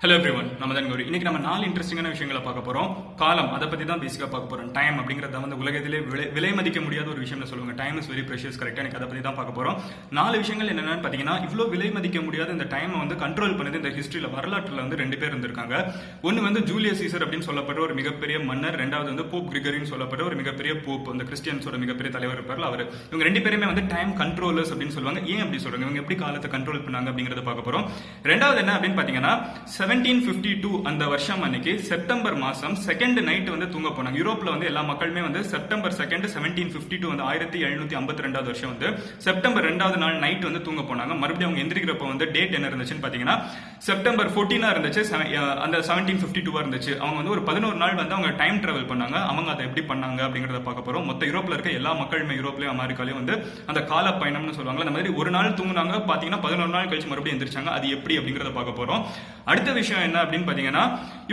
Hello everyone, நம்ம தான் கௌரி. இன்னைக்கு நம்ம 4 இன்ட்ரெஸ்டிங்கான விஷயங்களை பார்க்க போறோம். காலம், அதை பத்தி தான் பேசிக்கா பார்க்க போறோம். டைம் அப்படிங்கறத வந்து உலகத்திலே விலை மதிக்க முடியாத ஒரு விஷயம்னு சொல்லுவாங்க. டைம் இஸ் வெரி ப்ரெஷியஸ், கரெக்டா? எனக்கு அதை பத்தி தான் பார்க்க போறோம். 4 விஷயங்கள் என்னென்னு பாத்தீங்கன்னா, இவ்வளோ விலை மதிக்க முடியாத இந்த டைமை வந்து கண்ட்ரோல் பண்ணது இந்த ஹிஸ்டரியில வரலாற்றுல வந்து 2 பேர் இருந்திருக்காங்க. ஒன்னு வந்து ஜூலியஸ் சீசர் அப்படின்னு சொல்லப்படுற ஒரு மிகப்பெரிய மன்னர், ரெண்டாவது வந்து போப் கிரிகரின்னு சொல்லப்படுற ஒரு மிகப்பெரிய போப், அந்த கிறிஸ்டியன்ஸோட மிகப்பெரிய தலைவர் இருப்பார் அவர். இவங்க 2 பேருமே வந்து டைம் கண்ட்ரோலர்ஸ் அப்படின்னு சொல்லுவாங்க. ஏன் அப்படி சொல்றாங்க, இவங்க எப்படி காலத்தை கண்ட்ரோல் பண்ணாங்க அப்படிங்கறத பார்க்க போறோம். ரெண்டாவது என்ன அப்படின்னு பாத்தீங்கன்னா, 1752 அந்த வருஷம் அன்னைக்கு செப்டம்பர் மாசம் செகண்ட் நைட் வந்து தூங்க போனாங்க. யூரோப்ல வந்து எல்லா மக்களுமே வந்து செப்டம்பர் 2 1752 வந்து 1752 வருஷம் வந்து செப்டம்பர் 2வது நாள் நைட் வந்து தூங்க போனாங்க. மறுபடியும் அவங்க எந்திரிக்கிறப்ப வந்து டேட் என்ன இருந்துச்சுன்னு பாத்தீங்கன்னா செப்டம்பர் 14 இருந்துச்சு. அந்த 1752 இருந்துச்சு. அவங்க வந்து ஒரு 11 நாள் வந்து அவங்க டைம் டிராவல் பண்ணாங்க. அவங்க அதை எப்படி பண்ணாங்க அப்படிங்கறத பார்க்க போறோம். மொத்த யூரோப்ல இருக்க எல்லா மக்களுமே, யூரோப்லயும் அமெரிக்காலயும் வந்து அந்த கால பயணம்னு சொல்லுவாங்க. அந்த மாதிரி ஒரு நாள் தூங்குனாங்க, பாத்தீங்கன்னா 11 நாள் கழிச்சு மறுபடியும் எந்திரிச்சாங்க. அது எப்படி அப்படிங்கறத பார்க்க போறோம். அடுத்த விஷயம் என்ன அப்படின்னு பாத்தீங்கன்னா,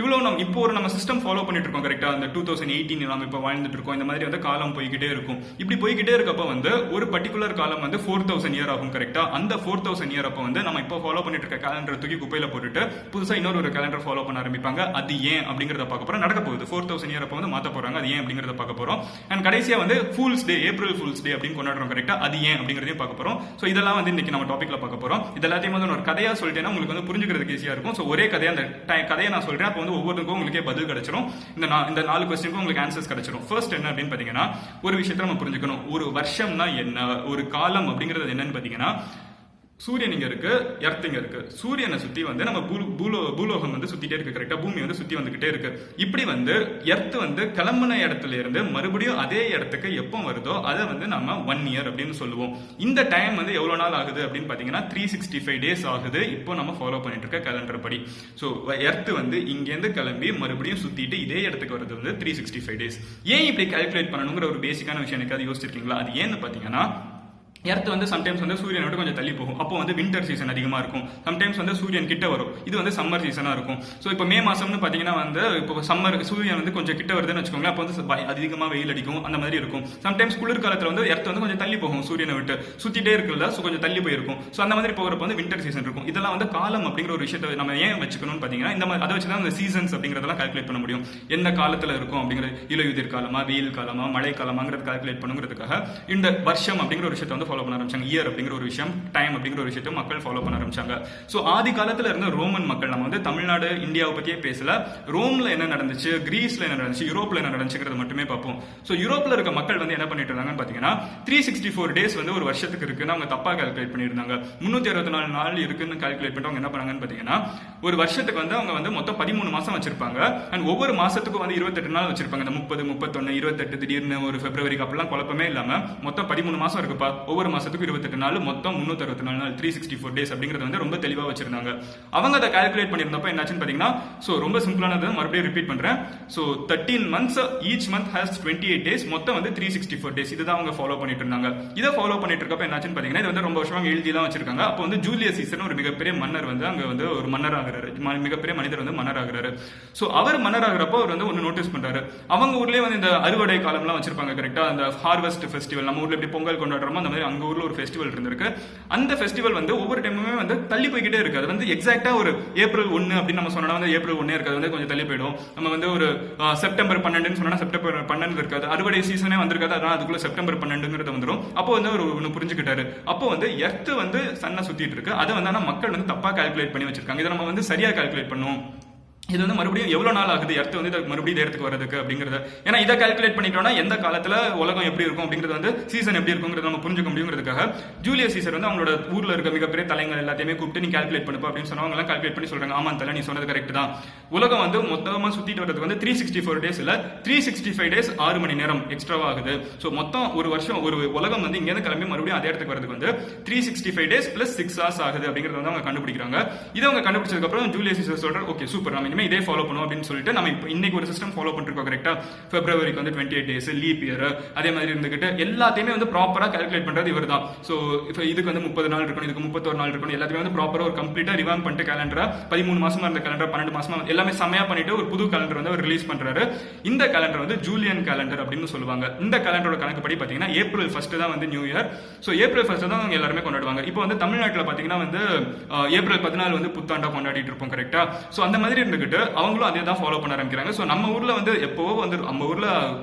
இவ்வளவு நம்ம சிஸ்டம் ஃபாலோ பண்ணிட்டு இருக்கோம், கரெக்டா? அந்த 2018 நம்ம இப்ப வாழ்ந்துட்டு இருக்கோம். இந்த மாதிரி வந்து காலம் போய்கிட்டே இருக்கும். இப்படி போய்கிட்டே இருக்கப்ப வந்து ஒரு பர்டிகுலர் காலம் வந்து 4000 இயர் ஆகும், கரெக்டா? அந்த 4000 இயர் அப்ப வந்து நம்ம இப்போ ஃபாலோ பண்ணிட்டு இருக்க கேலண்டர் தூக்கி குப்பையில போட்டுட்டு புதுசா இன்னொரு கேலண்டர் ஃபாலோ பண்ண ஆரம்பிப்பாங்க. அது ஏன் அப்படிங்கறத பார்க்க போறோம். நடக்க போகுது 4000 இயர் அப்ப வந்து மாத்த போறாங்க. அது ஏன் அப்படிங்கறத பார்க்க போறோம். அண்ட் கடைசியா வந்து ஃபூல்ஸ் டே, ஏப்ரல் ஃபூல்ஸ் டே அப்படின்னு கொண்டாடுறோம், கரெக்டா? அது ஏன் அப்படிங்கறதையும் பார்க்க போறோம். சோ இதெல்லாம் வந்து இன்னைக்கு நம்ம டாபிக்ல பார்க்க போறோம். இதெல்லாத்தையும் வந்து ஒரு கதையா சொல்லிட்டேன்னா உங்களுக்கு வந்து புரிஞ்சுக்கிறதுக்கு ஈஸியா இருக்கும். சோ ஒரே கதையா அந்த கதையை நான் சொல்றேன். அப்போ வந்து ஒவ்வொருக்கும் உங்களுக்கே பதில் கிடைச்சிடும். இந்த 4 கொஸ்டினுக்கும் உங்களுக்கு ஆன்சர்ஸ் கிடைச்சிடும். ஃபர்ஸ்ட் என்ன அப்படின்னு பாத்தீங்கன்னா, ஒரு விஷயத்தை நம்ம புரிஞ்சுக்கணும். ஒரு வருஷம்னா என்ன, ஒரு காலம் அப்படிங்கிறது என்னன்னு பாத்தீங்கன்னா, சூரியன் இங்க இருக்கு, எர்த் இங்க இருக்கு. சூரியனை சுத்தி வந்து நம்ம பூலோகம் வந்து சுத்திட்டே இருக்கு, கரெக்டா? பூமி வந்து சுத்தி வந்துகிட்டே இருக்கு. இப்படி வந்து எர்த் வந்து கிளம்பின இடத்துல இருந்து மறுபடியும் அதே இடத்துக்கு எப்போ வருதோ அதை வந்து நம்ம 1 இயர் அப்படின்னு சொல்லுவோம். இந்த டைம் வந்து எவ்வளவு நாள் ஆகுது அப்படின்னு பாத்தீங்கன்னா 365 டேஸ் ஆகுது. இப்போ நம்ம ஃபாலோ பண்ணிட்டு இருக்க கேலண்டர் படி. சோ எர்த் வந்து இங்க இருந்து கிளம்பி மறுபடியும் சுத்திட்டு இதே இடத்துக்கு வருது வந்து 365 டேஸ். ஏன் இப்படி கால்குலேட் பண்ணணுங்கிற ஒரு பேசிக்கான விஷயம் எனக்கு அது யோசிச்சிருக்கீங்களா? அது ஏன்னு பாத்தீங்கன்னா, எர்த் வந்து சம்டைம்ஸ் வந்து சூரியனை விட்டு கொஞ்சம் தள்ளி போகும். அப்போ வந்து வின்டர் சீசன் அதிகமா இருக்கும். சம்டைம்ஸ் வந்து சூரியன் கிட்ட வரும். இது வந்து சம்மர் சீசனா இருக்கும். ஸோ இப்போ மே மாசம்னு பாத்தீங்கன்னா வந்து இப்போ சம்மர் சூரியன் வந்து கொஞ்சம் கிட்ட வருதுன்னு வச்சுக்கோங்களேன். அப்போ வந்து அதிகமா வெயில் அடிக்கும், அந்த மாதிரி இருக்கும். சம்டைம்ஸ் குளிர்காலத்துல வந்து எர்த் வந்து கொஞ்சம் தள்ளி போகும், சூரியனை விட்டு சுத்திட்டே இருக்குல்ல, ஸோ கொஞ்சம் தள்ளி போயிருக்கும். ஸோ அந்த மாதிரி போகிறப்ப வந்து வின்டர் சீசன் இருக்கும். இதெல்லாம் வந்து காலம் அப்படிங்கிற ஒரு விஷயத்தை நம்ம ஏன் வச்சுக்கணும்னு பாத்தீங்கன்னா, இந்த மாதிரி அதை வச்சுதான் அந்த சீசன்ஸ் அப்படிங்கறதெல்லாம் கால்குலேட் பண்ண முடியும். எந்த காலத்துல இருக்கும் அப்படிங்கிற, இலையுதிர் காலமா, வெயில் காலமா, மழை காலமாங்கிறது கால்குலேட் பண்ணுங்கிறதுக்காக இந்த வருஷம் அப்படிங்கிற ஒரு விஷயத்தை வந்து ஃபாலோ பண்ண ஆரம்பிச்சாங்க. இயர் அப்படிங்கிற ஒரு விஷயம், டைம் அப்படிங்கிற ஒரு விஷயத்தை மக்கள் ஃபாலோ பண்ண ஆரம்பிச்சாங்க. சோ ஆதி காலத்துல இருந்த ரோமன் மக்கள், நம்ம வந்து தமிழ்நாடு இந்தியாவை பத்தியே பேசல, ரோம்ல என்ன நடந்துச்சு, கிரீஸ்ல என்ன நடந்துச்சு, யூரோப்ல என்ன நடந்துச்சுங்கிறத மட்டுமே பார்ப்போம். சோ யூரோப்ல இருக்க மக்கள் வந்து என்ன பண்ணிட்டு இருந்தாங்கன்னு பாத்தீங்கன்னா, 364 டேஸ் வந்து ஒரு வருஷத்துக்கு இருக்குன்னு அவங்க தப்பா கால்குலேட் பண்ணிருந்தாங்க. 364 நாள் இருக்குன்னு கால்குலேட் பண்ணிட்டு அவங்க என்ன பண்ணாங்கன்னு பாத்தீங்கன்னா, ஒரு வருஷத்துக்கு வந்து அவங்க வந்து மொத்தம் 13 மாசம் வச்சிருப்பாங்க. அண்ட் ஒவ்வொரு மாசத்துக்கும் வந்து 28 நாள் வச்சிருப்பாங்க. இந்த 30, 31, 28 திடீர்னு ஒரு பிப்ரவரிக்கு அப்படிலாம் குழப்பமே இல்லாம மொத்தம் 13 மாசம் இருக்குப்பா. ஒவ்வொரு மாசத்துக்கும் 28 நாள், மொத்தம் 364 நாள், 364 டேஸ் அப்படிங்கறது வந்து ரொம்ப தெளிவா வச்சிருந்தாங்க. அவங்க அதை கால்குலேட் பண்ணிருந்தப்ப என்னாச்சுன்னு பாத்தீங்கன்னா, சோ ரொம்ப சிம்பிளானது, மறுபடியும் ரிப்பீட் பண்றேன். So 13 months, each month has 28 days, மொத்தம் வந்து 364 டேஸ். இதுதான் அவங்க ஃபாலோ பண்ணிட்டு இருந்தாங்க. இதை ஃபாலோ பண்ணிட்டு இருக்கப்ப என்னாச்சுன்னு பாத்தீங்கன்னா, இது வந்து ரொம்ப வருஷமா எழுதிலாம் வச்சிருக்காங்க. அப்போ வந்து ஜூலியஸ் சீசர் ஒரு மிகப்பெரிய மன்னர் வந்து அங்க வந்து ஒரு மன்னர் ஆகுறாரு, மிகப்பெரிய மனிதர் வந்து மன்னர் ஆகுறாரு. சோ அவர் மன்னர் ஆகுறப்போ அவர் வந்து ஒன்னு நோட்டீஸ் பண்றாரு. அவங்க ஊர்லயே வந்து இந்த அறுவடை காலம்லாம் வச்சிருப்பாங்க, கரெக்டா? அந்த ஹார்வெஸ்ட் ஃபெஸ்டிவல், நம்ம ஊர்ல எப்படி பொங்கல் கொண்டாடுறோமோ அந்த மாதிரி அங்க ஊர்ல ஒரு ஃபெஸ்டிவல் இருந்திருக்கு. அந்த ஃபெஸ்டிவல் வந்து ஒவ்வொரு டைமுமே வந்து தள்ளி போய்கிட்டே இருக்கு. அது வந்து எக்ஸாக்டா ஒரு ஏப்ரல் 1 அப்படின்னு நம்ம சொன்னா வந்து ஏப்ரல் 1 இருக்காது, வந்து கொஞ்சம் தள்ளி போயிடும். நம்ம வந்து ஒரு செப்டம்பர் 12 சொன்னா செப்டம்பர் 12 இருக்காது. அறுவடை சீசனே வந்திருக்காது, அதனால அதுக்குள்ள செப்டம்பர் 12 வந்துடும். அப்போ வந்து ஒன்னு புரிஞ்சுக்கிட்டாரு. அப்போ வந்து எர்த் வந்து சன்னை சுத்திட்டு இருக்கு. அதை வந்து மக்கள் வந்து தப்பா கால்குலேட் பண்ணி வச்சிருக்காங்க. இதை நம்ம வந்து சரியா கால்குலேட் பண்ணுவோம். இது வந்து மறுபடியும் எவ்வளவு நாள் ஆகுது எர்த் வந்து மறுபடியும் இடத்துக்கு வரதுக்கு அப்படிங்கறது. ஏன்னா இதை கால்குலேட் பண்ணிட்டோம்னா எந்த காலத்துல உலகம் எப்படி இருக்கும் அப்படிங்கிறது வந்து சீசன் எப்படி இருக்குங்கிறது நம்ம புரிஞ்சுக்க முடியுங்கிறதுக்காக ஜூலியஸ் சீசர் வந்து அவங்களோட ஊர்ல இருக்க மிகப்பெரிய தலைங்கள் எல்லாத்தையுமே கூப்பிட்டு நீ கால்குலேட் பண்ணுப்பா அப்படின்னு சொன்னா அவங்க எல்லாம் கால்குலேட் பண்ணி சொல்றாங்க. ஆமா தலை, நீ சொன்னது கரெக்ட் தான். உலகம் வந்து மொத்தமா சுத்திட்டு வரதுக்கு வந்து 364 டேஸ் இல்ல, 365 டேஸ் 6 மணி நேரம் எக்ஸ்ட்ராவா ஆகுது. சோ மொத்தம் ஒரு வருஷம், ஒரு உலகம் வந்து இங்க இருந்து கிளம்பி மறுபடியும் அதே இடத்துக்கு வரதுக்கு வந்து 365 டேஸ் பிளஸ் 6 hours ஆகுது அப்படிங்கறத வந்து அவங்க கண்டுபிடிக்கிறாங்க. இதை அவங்க கண்டுபிடிச்சதுக்கு அப்புறம் ஜூலியஸ் சீசர் சொல்றாரு, ஓகே சூப்பர், நம்ம வரைக்குமே இதே ஃபாலோ பண்ணுவோம் அப்படின்னு சொல்லிட்டு நம்ம இப்போ இன்னைக்கு ஒரு சிஸ்டம் ஃபாலோ பண்ணிருக்கோம் கரெக்டா. பிப்ரவரிக்கு வந்து 28 டேஸ் லீப் இயர் அதே மாதிரி இருந்துகிட்டு எல்லாத்தையுமே வந்து ப்ராப்பரா கால்குலேட் பண்றது இவர் தான். ஸோ இப்போ இதுக்கு வந்து 30 நாள் இருக்கணும், இதுக்கு 31 நாள் இருக்கணும், எல்லாத்தையுமே வந்து ப்ராப்பரா ஒரு கம்ப்ளீட்டா ரிவாம் பண்ணிட்டு கேலண்டரா 13 மாசமா இருந்த கேலண்டர் 12 மாசமா எல்லாமே செமையா பண்ணிட்டு ஒரு புது கேலண்டர் வந்து அவர் ரிலீஸ் பண்றாரு. இந்த கேலண்டர் வந்து ஜூலியன் கேலண்டர் அப்படின்னு சொல்லுவாங்க. இந்த கேலண்டரோட கணக்குப்படி பாத்தீங்கன்னா ஏப்ரல் 1 தான் வந்து நியூ இயர். ஸோ ஏப்ரல் 1 தான் அவங்க எல்லாருமே கொண்டாடுவாங்க. இப்போ வந்து தமிழ்நாட்டில் பாத்தீங்கன்னா வந்து ஏப்ரல் 14 வந்து புத்தாண்டா கொண்டாடிட்டு இருப்போம் கரெக்டா. ஸோ அந்த மாதிரி இருந்துகிட்டு அவங்களும் அதே தான் ஃபாலோ பண்ண ஆரம்பிக்கிறாங்க. ஸோ நம்ம ஊர்ல வந்து எப்போ வந்து நம்ம ஊர்ல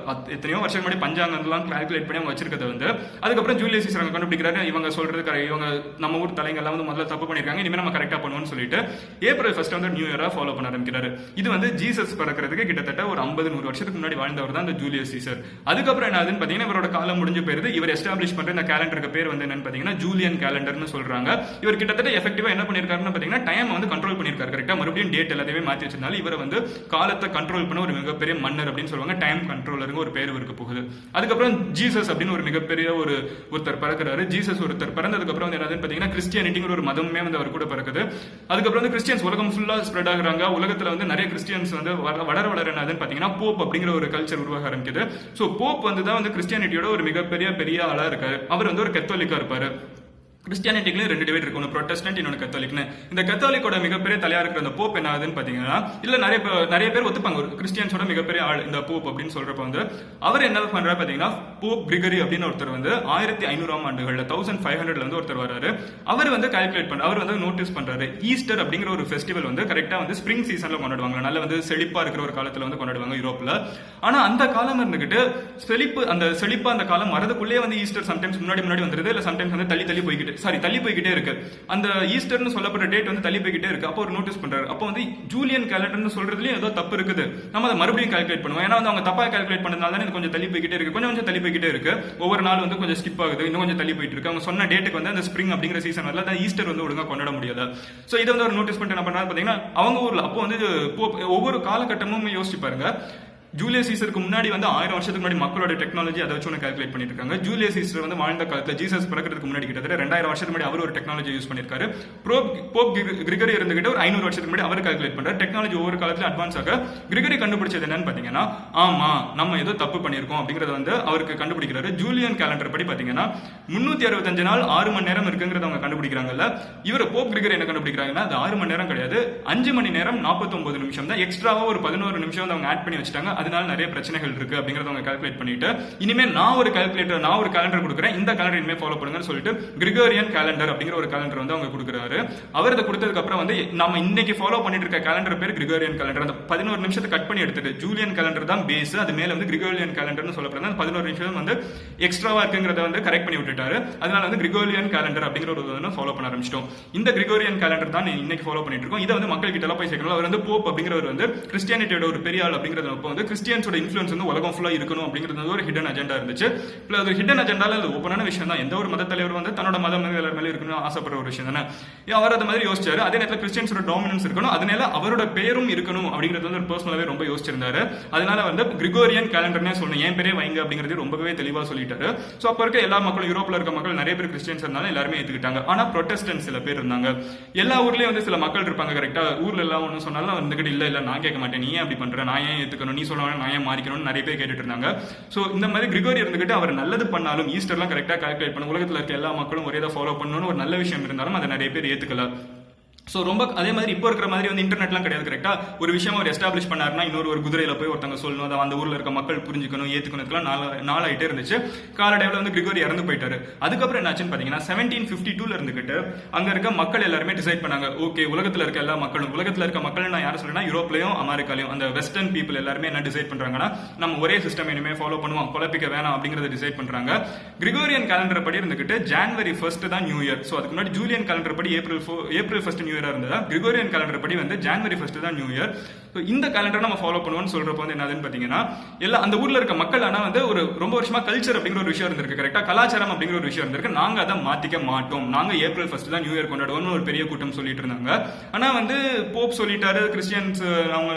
எத்தனையோ வருஷம் முன்னாடி பஞ்சாங்கம்லாம் கால்குலேட் பண்ணி அவங்க வச்சிருக்கிறது வந்து அதுக்கப்புறம் ஜூலியஸ் சீசர் கண்டுபிடிக்கிறாரு. இவங்க சொல்றது இவங்க நம்ம ஊர் தலைங்கெல்லாம் வந்து முதல்ல தப்பு பண்ணிருக்காங்க, இனிமேல் நம்ம கரெக்டா பண்ணுவோம்னு சொல்லிட்டு ஏப்ரல் 1 வந்து நியூ இயரா ஃபாலோ பண்ண ஆரம்பிக்கிறாரு. இது வந்து ஜீசஸ் பிறக்கிறதுக்கு கிட்டத்தட்ட ஒரு 50-100 வருஷத்துக்கு முன்னாடி வாழ்ந்தவர் தான் இந்த ஜூலியஸ் சீசர். அதுக்கப்புறம் என்ன ஆகுதுன்னு பாத்தீங்கன்னா இவரோட காலம் முடிஞ்சு போயிருது. இவர் எஸ்டாப்ளிஷ் பண்ற இந்த கேலண்டருக்கு பேர் வந்து என்னன்னு பாத்தீங்கன்னா ஜூலியன் கேலண்டர்னு சொல்றாங்க. இவர் கிட்டத்தட்ட எஃபெக்டிவா என்ன பண்ணிருக்காருன்னு பாத்தீங்கன்னா டைம் வந்து கண்ட்ரோல் பண்ணிருக்காரு கரெக்டா. மறுபடியும் டேட் எல்லாத்தையுமே மாத்தி வச்சிருந்தாலும் இவர் வந்து காலத்தை கண்ட்ரோல் பண்ண ஒரு மிகப்பெரிய மன்னர் அப்படின்னு சொல்லுவாங்க. டைம் கண்ட்ரோலருக்கு ஒரு பேர் இருக்கு போகுது. அதுக்கப்புறம் ஜீசஸ் அப்படின்னு ஒரு மிகப்பெரிய ஒருத்தர் பிறக்கிறாரு. ஜீசஸ் ஒருத்தர் பிறந்ததுக்கு அப்புறம் வந்து என்னதுன்னு பாத்தீங்கன்னா கிறிஸ்டியானிட்டிங்கிற ஒரு மதமே வந்து அவர் கூட பிறக்குது. அதுக்கப்புறம் வந்து கிறிஸ்டியன்ஸ் உலகம் ஃபுல்லா ஸ்ப்ரெட் ஆகுறாங்க. உலகத்துல வந்து நிறைய கிறிஸ்டியன்ஸ் வந்து வளர என்னதுன்னு பாத்தீங்கன்னா போப் அப்படிங்கிற ஒரு கல்ச்சர் உருவாக ஆரம்பிக்குது. சோ போப் வந்து தான் வந்து கிறிஸ்டியானிட்டியோட ஒரு மிகப்பெரிய ஆளா இருக்காரு. அவர் வந்து ஒரு கத்தோலிக்கா இருப்பாரு. கிறிஸ்டியானிட்டிக்கு 2 டிவைட் இருக்கு, ஒன்று ப்ரொட்டஸ்டன்ட் இன்னொன்று கத்தோலிக்னு. இந்த கத்தோலிக்கோட மிகப்பெரிய தலையா இருக்கிற அந்த போப் என்ன ஆகுதுன்னு பாத்தீங்கன்னா இல்ல நிறைய பேர் ஒத்துப்பாங்க ஒரு கிறிஸ்டியன்ஸோட மிகப்பெரிய ஆள் இந்த போப் அப்படின்னு சொல்றப்ப வந்து அவர் என்ன பண்றாரு பாத்தீங்கன்னா போப் கிரிகரி அப்படின்னு ஒருத்தர் வந்து 1500ஆம் ஆண்டுகள்ல 1500ல வந்து ஒருத்தர் வராரு. அவர் வந்து கால்குலேட் பண்ற அவர் வந்து நோட்டீஸ் பண்றாரு ஈஸ்டர் அப்படிங்கிற ஒரு ஃபெஸ்டிவல் வந்து கரெக்டா வந்து ஸ்பிரிங் சீசன்ல கொண்டாடுவாங்க. நல்ல வந்து செழிப்பா இருக்கிற ஒரு காலத்துல வந்து கொண்டாடுவாங்க யூரோப்ல. ஆனா அந்த காலம் இருந்துகிட்டு செழிப்பா அந்த காலம் வரதுக்குள்ளே வந்து ஈஸ்டர் சம்டைம்ஸ் முன்னாடி வந்துருது, இல்ல சம்டைம்ஸ் வந்து தள்ளி போய்கிட்டே இருக்கு. அந்த ஈஸ்டர்னு சொல்லப்பட்ட டேட் வந்து தள்ளி போய்கிட்டே இருக்கு. அப்போ ஒரு நோட்டீஸ் பண்றாரு. அப்போ வந்து ஜூலியன் கேலண்டர்னு சொல்றதுலயும் ஏதோ தப்பு இருக்குது, நம்ம அதை மறுபடியும் கால்குலேட் பண்ணுவோம். ஏன்னா வந்து அவங்க தப்பா கால்குலேட் பண்ணதுனால தான் கொஞ்சம் தள்ளி போய்கிட்டே இருக்கு, கொஞ்சம் தள்ளி போய்கிட்டே இருக்கு. ஒவ்வொரு நாள் வந்து கொஞ்சம் ஸ்கிப் ஆகுது, இன்னும் கொஞ்சம் தள்ளி போயிட்டு இருக்கு. அவங்க சொன்ன டேட்டுக்கு வந்து அந்த ஸ்பிரிங் அப்படிங்கிற சீசன் வரல, அந்த ஈஸ்டர் வந்து ஒழுங்கா கொண்டாட முடியாது. சோ இதை வந்து ஒரு நோட்டீஸ் பண்ணிட்டு என்ன பண்றாரு பாத்தீங்கன்னா அவங்க ஊர்ல அப்போ வந்து ஒவ்வொரு காலகட்டமும் யோசிச்சு பாருங்க. ஜூலியஸ் சீசருக்கு முன்னாடி வந்து 1000 வருஷத்துக்கு முன்னாடி மக்களோட டெக்னாலஜி அதை வச்சு கால்குலேட் பண்ணிட்டு இருக்காங்க. ஜூலியஸ் சீசர் வந்து வாழ்ந்த காலத்துல ஜீசஸ் பிறக்கிறதுக்கு முன்னாடி கிட்டத்தட்ட 2000 வருஷத்துக்கு முன்னாடி அவர் ஒரு டெக்னாலஜி யூஸ் பண்ணிருக்காரு. போப் கிரிகரி இருந்துகிட்டு ஒரு 500 வருஷத்துக்கு முன்னாடி அவர் கால்குலேட் பண்றாரு. டெக்னாலஜி ஒவ்வொரு காலத்துல அட்வான்ஸ் ஆக கிரிகரி கண்டுபிடிச்சது என்னன்னு பாத்தீங்கன்னா ஆமா நம்ம ஏதோ தப்பு பண்ணிருக்கோம் அப்படிங்கறத வந்து அவருக்கு கண்டுபிடிக்கிறாரு. ஜூலியன் கேலண்டர் படி பாத்தீங்கன்னா 365 நாள் 6 மணி நேரம் இருக்குங்கிறத அவங்க கண்டுபிடிக்கிறாங்கல்ல. இவர் போப் கிரிகரி என்ன கண்டுபிடிக்கிறாங்கன்னா அது 6 மணி நேரம் கிடையாது, 5 மணி நேரம் 49 நிமிஷம் தான். எக்ஸ்ட்ராவா ஒரு 11 நிமிஷம் வந்து அவங்க ஆட் பண்ணி வச்சிட்டாங்க. அதனால நிறைய பிரச்சனைகள் இருக்கு அப்படிங்கறத அவங்க கால்குலேட் பண்ணிட்டு இனிமே நான் ஒரு கேலண்டர் கொடுக்குறேன், இந்த கேலண்டர் இனிமே ஃபாலோ பண்ணுங்கன்னு சொல்லிட்டு கிரிகோரியன் கேலண்டர் அப்படிங்கிற ஒரு கேலண்டர் வந்து அவங்க கொடுக்குறாரு. அவர் இதை கொடுத்ததுக்கு அப்புறம் வந்து நம்ம இன்னைக்கு ஃபாலோ பண்ணிட்டு இருக்க கேலண்டர் பேர் கிரிகோரியன் கேலண்டர். அந்த 11 நிமிஷத்தை கட் பண்ணி எடுத்துட்டு ஜூலியன் கேலண்டர் தான் பேஸ், அது மேல வந்து கிரிகோரியன் கேலண்டர்னு சொல்லப்படுது. அந்த 11 நிமிஷம் வந்து எக்ஸ்ட்ராவா இருக்குங்கிறத வந்து கரெக்ட் பண்ணி விட்டுட்டாரு. அதனால வந்து கிரிகோரியன் கேலண்டர் அப்படிங்கிற ஒரு வந்து ஃபாலோ பண்ண ஆரம்பிச்சிட்டோம். இந்த கிரிகோரியன் கேலண்டர் தான் இன்னைக்கு ஃபாலோ பண்ணிட்டு இருக்கோம். இதை வந்து மக்கள் கிட்ட எல்லாம் போய் சேர்க்கணும். அவர் வந்து போப் அப்படிங்கிறவர் வந்து கிறிஸ்டியானிட்டியோட ஒரு பெரிய ஆள் அப்படிங்கிறது வந்து கிறிஸ்டியன்ஸோட இன்ஃப்ளூயன்ஸ் வந்து உலகம் ஃபுல்லா இருக்கணும் அப்படிங்கிறது ஒரு ஹிடன் அஜெண்டா இருந்துச்சு. அது ஹிடன் அஜெண்டால அது ஓப்பனான விஷயம் தான். எந்த ஒரு மத தலைவர் வந்து தன்னோட மதம் எல்லார் மேலே இருக்கணும் ஆசைப்படுற ஒரு விஷயம் தானே. அவர் அது மாதிரி யோசிச்சாரு. அதே நேரத்தில் கிறிஸ்டியன்ஸோட டாமினன்ஸ் இருக்கணும், அதனால அவரோட பேரும் இருக்கணும் அப்படிங்கிறது வந்து ஒரு பர்சனலாவே ரொம்ப யோசிச்சிருந்தாரு. அதனால வந்து கிரிகோரியன் கேலண்டர்னே சொல்லணும், என் பேரே வைங்க அப்படிங்கிறது ரொம்பவே தெளிவா சொல்லிட்டாரு. சோ அப்ப இருக்க எல்லா மக்களும் யூரோப்ல இருக்க மக்கள் நிறைய பேர் கிறிஸ்டியன்ஸ் இருந்தாலும் எல்லாருமே ஏத்துக்கிட்டாங்க. ஆனா ப்ரொட்டஸ்டன்ட் சில பேர் இருந்தாங்க. எல்லா ஊர்லயும் வந்து சில மக்கள் இருப்பாங்க கரெக்டா. ஊர்ல எல்லாம் ஒண்ணு சொன்னாலும் வந்துகிட்டு இல்ல நான் கேட்க மாட்டேன், நீ ஏன் அப்படி பண்ற, நான் ஏன் ஏத்துக்கணும், நீ சொல்ல நான் ஏன் மாறிக்கணும்னு நிறைய பேர் கேட்டுட்டு இருந்தாங்க. சோ இந்த மாதிரி கிரிகோரி இருந்துகிட்டு அவர் நல்லது பண்ணாலும் ஈஸ்டர்லாம் கரெக்டா கால்குலேட் பண்ண உலகத்துல இருக்க எல்லா மக்களும் ஒரே தான் ஃபாலோ பண்ணணும்னு ஒரு நல்ல விஷயம் இருந்தாலும் அதை நிறைய பேர் ஏத்துக்கல. சோ ரொம்ப அதே மாதிரி இப்போ இருக்கிற மாதிரி வந்து இன்டர்நெட்லாம் கிடையாது கரெக்டா. ஒரு விஷயம் அவர் எஸ்டாப்ளிஷ் பண்ணாருன்னா இன்னொரு ஒரு குதிரையில போய் ஒருத்தங்க சொல்லணும், அதை அந்த ஊர்ல இருக்க மக்கள் புரிஞ்சுக்கணும் ஏத்துக்கணும் நாளாயிட்டே இருந்துச்சு. காலடைவில் வந்து கிரிகோரி இறந்து போயிட்டாரு. அதுக்கப்புறம் என்னாச்சுன்னு பாத்தீங்கன்னா 1752ல இருந்துகிட்டு அங்க இருக்க மக்கள் எல்லாருமே டிசைட் பண்ணாங்க, ஓகே உலகத்துல இருக்க எல்லா மக்களும், உலகத்துல இருக்க மக்கள் நான் யாரும் சொல்றேன்னா யூரோப்லயும் அமெரிக்காலையும் அந்த வெஸ்டர்ன் பீப்புள் எல்லாருமே என்ன டிசைட் பண்றாங்கன்னா நம்ம ஒரே சிஸ்டம் இனிமே ஃபாலோ பண்ணுவோம், குழப்பிக்க வேணாம் அப்படிங்கறத டிசைட் பண்றாங்க. கிரிகோரியன் கேலண்டர் படி இருந்துகிட்டு ஜனவரி 1 தான் நியூ இயர். சோ அதுக்கு முன்னாடி ஜூலியன் கேலண்டர் படி ஏப்ரல் 1 நியூ இயரா இருந்ததா. கிரிகோரியன் கேலண்டர் படி வந்து ஜனவரி 1 தான் நியூ இயர். இந்த கேலண்டர் நம்ம ஃபாலோ பண்ணுவோம்னு சொல்றப்ப வந்து என்னதுன்னு பாத்தீங்கன்னா எல்லாம் அந்த ஊர்ல இருக்க மக்கள் ஆனா வந்து ஒரு ரொம்ப வருஷமா கல்ச்சர் அப்படிங்கிற ஒரு விஷயம் இருந்திருக்கு கரெக்டா, கலாச்சாரம் அப்படிங்கிற ஒரு விஷயம் இருந்திருக்கு. நாங்க அதை மாத்திக்க மாட்டோம், நாங்க ஏப்ரல் 1 தான் நியூ இயர் கொண்டாடுவோம்னு ஒரு பெரிய கூட்டம் சொல்லிட்டு இருந்தாங்க. ஆனா வந்து போப் சொல்லிட்டாரு கிறிஸ்டியன்ஸ்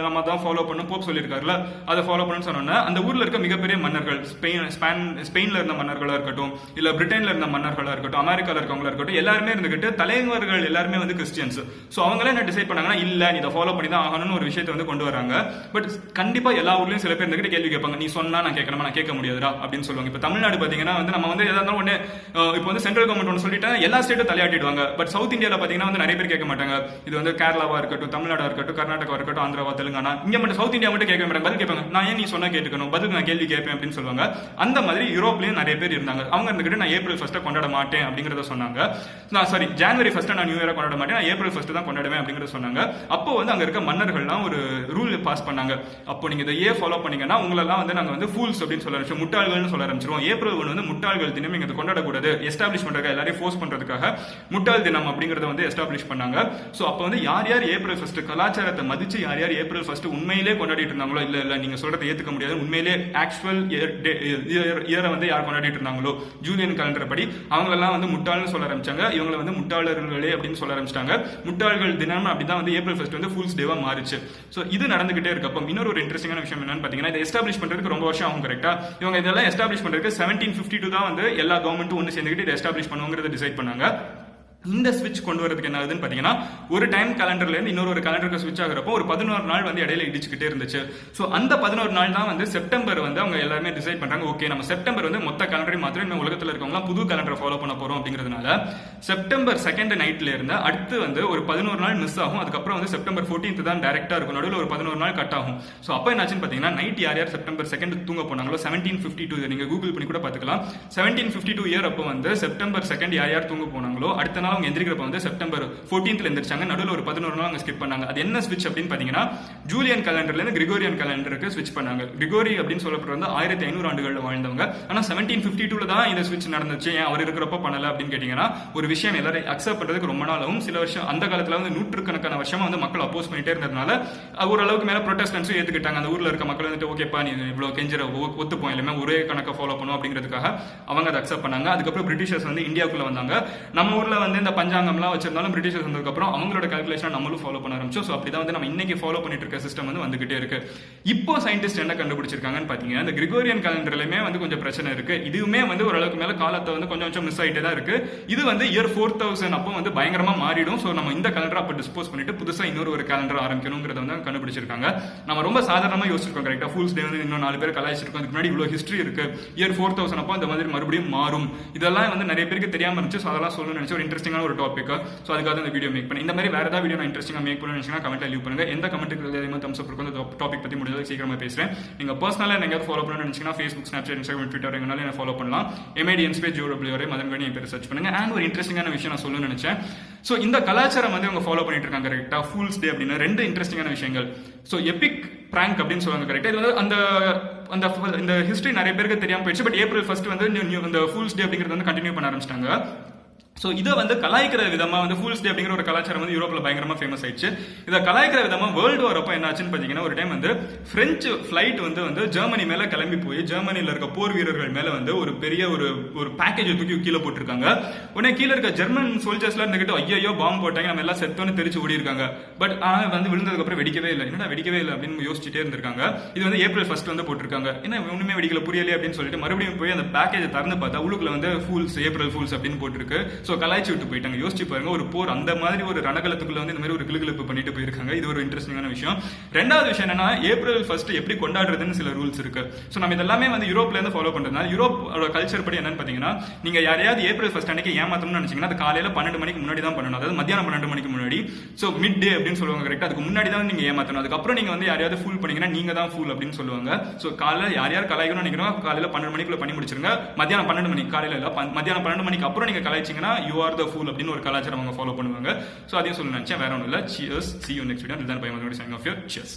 நம்ம தான் ஃபாலோ பண்ணும், போப் சொல்லியிருக்காருல அதை ஃபாலோ பண்ணணும்னு சொன்னோன்னா அந்த ஊர்ல இருக்க மிகப்பெரிய மன்னர்கள் ஸ்பெயின்ல இருந்த மன்னர்களா இருக்கட்டும், இல்ல பிரிட்டன்ல இருந்த மன்னர்களா இருக்கட்டும், அமெரிக்கால இருக்கவங்களா இருக்கட்டும், எல்லாருமே இருந்துகிட்டு தலைவர்கள் எல்லாருமே வந்து கிறிஸ்டியன்ஸ். ஸோ அவங்களே என்ன டிசைட் பண்ணாங்கன்னா இல்ல நீ இதை ஃபாலோ பண்ணி தான் ஆகணும்னு ஒரு விஷயத்தை வந்து கொண்டு வராங்க. பட் கண்டிப்பா எல்லா ஊர்லயும் சில பேர் இருந்துகிட்டு கேள்வி கேட்பாங்க, நீ சொன்னா நான் கேட்கணுமா, நான் கேட்க முடியாதுடா அப்படின்னு சொல்லுவாங்க. இப்போ தமிழ்நாடு பாத்தீங்கன்னா வந்து நம்ம வந்து எதா இருந்தாலும் ஒண்ணு இப்போ வந்து சென்ட்ரல் கவர்மெண்ட் ஒன்று சொல்லிட்டா எல்லா ஸ்டேட்டும் தலையாட்டிடுவாங்க. பட் சவுத் இந்தியாவில் பாத்தீங்கன்னா வந்து நிறைய பேர் கேட்க மாட்டாங்க. இது வந்து கேரளாவா இருக்கட்டும், தமிழ்நாடா இருக்கட்டும், கர்நாடகா இருக்கட்டும், ஆந்திராவா, தெலுங்கானா, இங்க மட்டும் சவுத் இந்தியா மட்டும் கேட்க மாட்டாங்க. பதில் கேட்பாங்க, நான் ஏன் நீ சொன்னா கேட்டுக்கணும், பதில் நான் கேள்வி கேட்பேன் அப்படின்னு சொல்லுவாங்க. அந்த மாதிரி யூரோப்லயும் நிறைய பேர் இருந்தாங்க. அவங்க இருந்துகிட்டு நான் ஏப்ரல் 1 கொண்டாட மாட்டேன் அப்படிங்கறத சொன்னாங்க. நான் சாரி ஜனவரி 1 நான் நியூ இயரை கொண்டாட மாட்டேன், நான் ஏப்ரல் 1 தான் கொண்டாடுவேன் அப்படிங்கறத சொன்னாங்க. அப்போ வந்து அங்க இருக்க மன்னர்கள்லாம் ஒரு ரூல் பாஸ் பண்ணாங்க. அப்போ நீங்க இதை ஃபாலோ பண்ணீங்கன்னா உங்களெல்லாம் வந்து நாங்க வந்து ஃபூல்ஸ் அப்படின்னு சொல்ல ஆரம்பிச்சோம், முட்டாள்கள்னு சொல்ல ஆரம்பிச்சிருவோம். ஏப்ரல் 1 வந்து முட்டாள்கள் தினம், நீங்க கொண்டாடக்கூடாது, எஸ்டாப்ளிஷ் பண்றதுக்காக எல்லாரையும் ஃபோர்ஸ் பண்றதுக்காக முட்டாள் தினம் அப்படிங்கறத வந்து எஸ்டாப்ளிஷ் பண்ணாங்க. சோ அப்ப வந்து யார் யார் ஏப்ரல் 1 கலாச்சாரத்தை மதிச்சு யார் யார் ஏப்ரல் 1 உண்மையிலே கொண்டாடிட்டு இருந்தாங்களோ, இல்ல இல்ல நீங்க சொல்றதை ஏத்துக்க முடியாது, உண்மையிலே ஆக்சுவல் இயரை வந்து யார் கொண்டாடிட்டு இருந்தாங்களோ ஜூலியன் கேலண்டர் படி அவங்களெல்லாம் வந்து முட்டாள்னு சொல்ல ஆரம்பிச்சாங்க. இவங்களை வந்து முட்டாளர்களே அப்படின்னு சொல்ல ஆரம்பிச்சிட்டாங்க. முட்டாள்கள் தினம் அப்படிதான் வந்து ஏப்ரல் 1 வந்து ஃபூல்ஸ் டேவா மாறிச்சு. சோ இது நடந்துகிட்டே இருக்கப்போ இன்னொரு ஒரு இன்ட்ரெஸ்டிங்கான விஷயம் என்னன்னு பாத்தீங்கன்னா, இதை எஸ்டாப்ளிஷ் பண்றதுக்கு ரொம்ப வருஷம் ஆகும். கரெக்டா இவங்க இதெல்லாம் எஸ்டாப்ளிஷ் பண்றதுக்கு 1752 தான் வந்து எல்லா கவர்மெண்ட்டும் ஒன்று சேர்ந்துக்கிட்டு இதை எஸ்டாப்ளிஷ் பண்ணுவாங்கிறத டிசைட் பண்ணாங்க. இந்த ஸ்விட்ச் கொண்டு வரதுக்கு என்ன ஆகுதுன்னு பாத்தீங்கன்னா, ஒரு டைம் கேலண்டர்ல இருந்து இன்னொரு கேலண்டருக்கு ஸ்விட்ச் ஆகிறப்போ ஒரு 11 நாள் வந்து இடையில இடிச்சுக்கிட்டே இருந்துச்சு. சோ அந்த 11 நாள் தான் வந்து செப்டம்பர் வந்து அவங்க எல்லாருமே டிசைட் பண்றாங்க, ஓகே நம்ம செப்டம்பர் வந்து மொத்த கேலண்டரை மாத்திரம் இந்த உலகத்துல இருக்கவங்க புது கேலண்டரை ஃபாலோ பண்ண போறோம் அப்படிங்கிறதுனால செப்டம்பர் 2 நைட்ல இருந்து அடுத்து வந்து ஒரு 11 நாள் மிஸ் ஆகும். அதுக்கப்புறம் வந்து செப்டம்பர் 14 தான் டைரக்டா இருக்கும், நடுவில் ஒரு 11 நாள் கட் ஆகும். சோ அப்ப என்னாச்சுன்னு பாத்தீங்கன்னா, நைட் யார் யார் செப்டம்பர் 2 தூங்க போனாங்களோ 1752 நீங்க கூகுள் பண்ணி கூட பாத்துக்கலாம். 1752 இயர் அப்போ வந்து செப்டம்பர் 2 யார் யார் தூங்க போனாங்களோ அடுத்த நாள் அவங்க எந்திரிக்கிறப்ப வந்து செப்டம்பர் 14 எந்திரிச்சாங்க. நடுவில் ஒரு 11 நாள் அவங்க ஸ்கிப் பண்ணாங்க. அது என்ன ஸ்விட்ச் அப்படின்னு பாத்தீங்கன்னா, ஜூலியன் கேலண்டர்ல இருந்து கிரிகோரியன் கேலண்டருக்கு ஸ்விட்ச் பண்ணாங்க. கிரிகோரி அப்படின்னு சொல்லப்படுறது வந்து 1500 ஆண்டுகள்ல வாழ்ந்தவங்க. ஆனா 1752 தான் இந்த ஸ்விட்ச் நடந்துச்சு. ஏன் அவர் இருக்கிறப்ப பண்ணல அப்படின்னு கேட்டீங்கன்னா, ஒரு விஷயம் எல்லாரும் அக்செப்ட் பண்றதுக்கு ரொம்ப நாளாகவும், சில வருஷம் அந்த காலத்துல வந்து நூற்றுக்கணக்கான வருஷமா வந்து மக்கள் அப்போஸ் பண்ணிட்டே இருந்ததுனால ஓரளவுக்கு மேல ப்ரொட்டஸ்டன்ஸும் ஏத்துக்கிட்டாங்க. அந்த ஊர்ல இருக்க மக்கள் வந்துட்டு ஓகேப்பா நீ இவ்வளவு கெஞ்சிர ஒத்துப்போம், எல்லாமே ஒரே கணக்கை ஃபாலோ பண்ணும் அப்படிங்கிறதுக்காக அவங்க அதை அக்செப்ட் பண்ணாங்க. அதுக்கப்புறம் பிரிட்டிஷர்ஸ் வந்து இந்தியாவுக்குள்ள வந்தாங்க. நம்ம ஊர்ல வந்து இந்த பஞ்சாங்கம்லாம் வச்சிருந்தாலும் பிரிட்டிஷர்ஸ் வந்ததுக்கு அப்புறம் அவங்களோட கால்குலேஷன் நம்மளும் ஃபாலோ பண்ண ஆரம்பிச்சோம். சோ அப்படிதான் வந்து நம்ம இன்னைக்கு ஃபாலோ பண்ணிட்டு இருக்க சிஸ்டம் வந்து வந்துகிட்டே இருக்கு. இப்போ சயின்டிஸ்ட் என்ன கண்டுபிடிச்சிருக்காங்கன்னு பாத்தீங்கன்னா, இந்த கிரிகோரியன் கேலண்டர்லயுமே வந்து கொஞ்சம் பிரச்சனை இருக்கு. இதுவுமே வந்து ஓரளவுக்கு மேல காலத்தை வந்து கொஞ்சம் கொஞ்சம் மிஸ் ஆயிட்டே தான் இருக்கு. இது வந்து இயர் 4000 அப்போ வந்து பயங்கரமா மாறிடும். சோ நம்ம இந்த கேலண்டர் அப்ப டிஸ்போஸ் பண்ணிட்டு புதுசா இன்னொரு ஒரு கேலண்டர் ஆரம்பிக்கணும்ங்கறத வந்து கண்டுபிடிச்சிருக்காங்க. நம்ம ரொம்ப சாதாரணமா யோசிச்சிருக்கோம். கரெக்டா ஃபூல்ஸ் டே வந்து இன்னும் 4 பேர் கலாய்ச்சிருக்கோம். அதுக்கு முன்னாடி இவ்வளவு ஹிஸ்டரி இருக்கு. இயர் 4000 அப்போ இந்த மாதிரி மறுபடியும் மாறும். இதெல்லாம் வந்து நிறைய பேருக்கு தெரியாம இருந்துச்சு. சோ அதெல்லாம் சொல்லணும்னு நினைச்ச ஒரு இன்ட்ரெஸ்டிங்கான ஒரு டாபிக். சோ அதுக்காக இந்த வீடியோ மேக் பண்ணி இந்த மாதிரி வேற ஏதாவது வீடியோ நான் இன்ட்ரெஸ்டிங்கா மேக் பண்ணணும்னு நினைச்சீங்கன்னா கமெண்ட்ல லீவ் பண்ணுங்க. எந்த கமெண்ட்டுக்கு அதிகமாக தம்ஸ் அப் இருக்கும் அந்த டாபிக் பத்தி முடிஞ்சது சீக்கிரமா பேசுறேன். நீங்க பர்சனலா எங்கேயாவது ஃபாலோ பண்ணணும்னு நினைச்சீங்கன்னா Facebook, Snapchat, Instagram, Twitter எங்கனாலும் என்ன ஃபாலோ பண்ணலாம். MADN space JOW மதன்கணி என் பேர் சர்ச் பண்ணுங்க. அண்ட் ஒரு இன்ட்ரெஸ்டிங்கான விஷயம் நான் சொல்லணும்னு நினைச்சேன். சோ இந்த கலாச்சாரம் வந்து அவங்க ஃபாலோ பண்ணிட்டு இருக்காங்க. கரெக்டா ஃபூல்ஸ் டே அப்படின்னு ரெண்டு இன்ட்ரெஸ்டிங்கான விஷயங்கள். சோ எபிக் பிராங்க் அப்படின்னு சொல்லுவாங்க. கரெக்டா இது வந்து அந்த ஹிஸ்டரி நிறைய பேருக்கு தெரியாம போயிடுச்சு. பட் ஏப்ரல் 1 வந்து இந்த ஃபூல்ஸ் டே அப்படிங்கிறது வந்து கண்டினியூ பண்ண ஆரம்பிச்சிட்டாங்க. சோ இதை வந்து கலாய்க்கிற விதமா வந்து ஃபூல்ஸ் டே அப்படிங்கிற ஒரு கலாச்சாரம் வந்து யூரோப்ல பயங்கரமா ஃபேமஸ் ஆயிடுச்சு. இதை கலாய்க்கிற விதமா வேர்ல்டு வார் அப்போ என்ன ஆச்சுன்னு பாத்தீங்கன்னா, ஒரு டைம் வந்து பிரெஞ்சு பிளைட் வந்து ஜெர்மனி மேல கிளம்பி போய் ஜெர்மனில இருக்க போர் வீரர்கள் மேல வந்து ஒரு பெரிய ஒரு பேக்கேஜ் தூக்கி கீழே போட்டிருக்காங்க. உடனே கீழே இருக்க ஜெர்மன் சோல்ஜர்ஸ்ல இருந்துகிட்டு ஐயோ பாம்பு போட்டாங்க, நம்ம எல்லாம் செத்தோன்னு தெரிச்சு ஓடி இருக்காங்க. பட் ஆனா வந்து விழுந்ததுக்கு அப்புறம் வெடிக்கவே இல்லை. என்னடா வெடிக்கவே இல்லை அப்படின்னு யோசிச்சுட்டே இருந்திருக்காங்க. இது வந்து ஏப்ரல் 1 வந்து போட்டிருக்காங்க. என்ன ஒண்ணுமே வெடிக்கல புரியலையே அப்படின்னு சொல்லிட்டு மறுபடியும் போய் அந்த பேக்கேஜை திறந்து பார்த்தா உள்ளுக்குள்ள வந்து ஃபூல்ஸ் ஏப்ரல் ஃபூல்ஸ் அப்படின்னு போட்டிருக்கு. சோ கலாய்ச்சி விட்டு போயிட்டாங்க. யோசிச்சு பாருங்க, ஒரு போர் அந்த மாதிரி ஒரு ரணகலத்துக்குள்ள வந்து இந்த மாதிரி ஒரு கிளுகிழப்பு பண்ணிட்டு போயிருக்காங்க. இது ஒரு இன்ட்ரெஸ்டிங்கான விஷயம். ரெண்டாவது விஷயம் என்னன்னா, ஏப்ரல் 1 எப்படி கொண்டாடுறதுன்னு சில ரூல்ஸ் இருக்கு. சோ நம்ம இதெல்லாமே வந்து யூரோப்ல இருந்து ஃபாலோ பண்றதுனால யூரோப்போட கல்ச்சர் படி என்னன்னு பாத்தீங்கன்னா, நீங்க யாரையாவது ஏப்ரல் 1 அன்னைக்கு ஏமாத்தணும்னு நினைச்சீங்கன்னா அது காலையில 12 மணிக்கு முன்னாடி தான் பண்ணணும். அதாவது மத்தியானம் 12 மணிக்கு முன்னாடி. சோ மிட் டே அப்படின்னு சொல்லுவாங்க. கரெக்டா அதுக்கு முன்னாடி தான் நீங்க ஏமாத்தணும். அதுக்கப்புறம் நீங்க வந்து யாரையாவது ஃபூல் பண்ணீங்கன்னா நீங்க தான் ஃபூல் அப்படின்னு சொல்லுவாங்க. சோ காலையில யார் கலாய்க்கணும்னு நினைக்கிறோம் காலையில 12 மணிக்குள்ள பண்ணி முடிச்சிருங்க. மத்தியானம் 12 மணிக்கு காலையில இல்ல மத்தியானம் 12 மணிக்கு அப்புறம் நீங்க கலாய்ச்சீங்கன்னா யூ ஆர் த ஃபூல் அப்படின்னு ஒரு கலாச்சாரம் அவங்க ஃபாலோ பண்ணுவாங்க. சோ அதையும் சொல்ல நினைச்சேன். வேற ஒன்றும் இல்லை. Cheers. See you next video. Then by my signing off here. Cheers.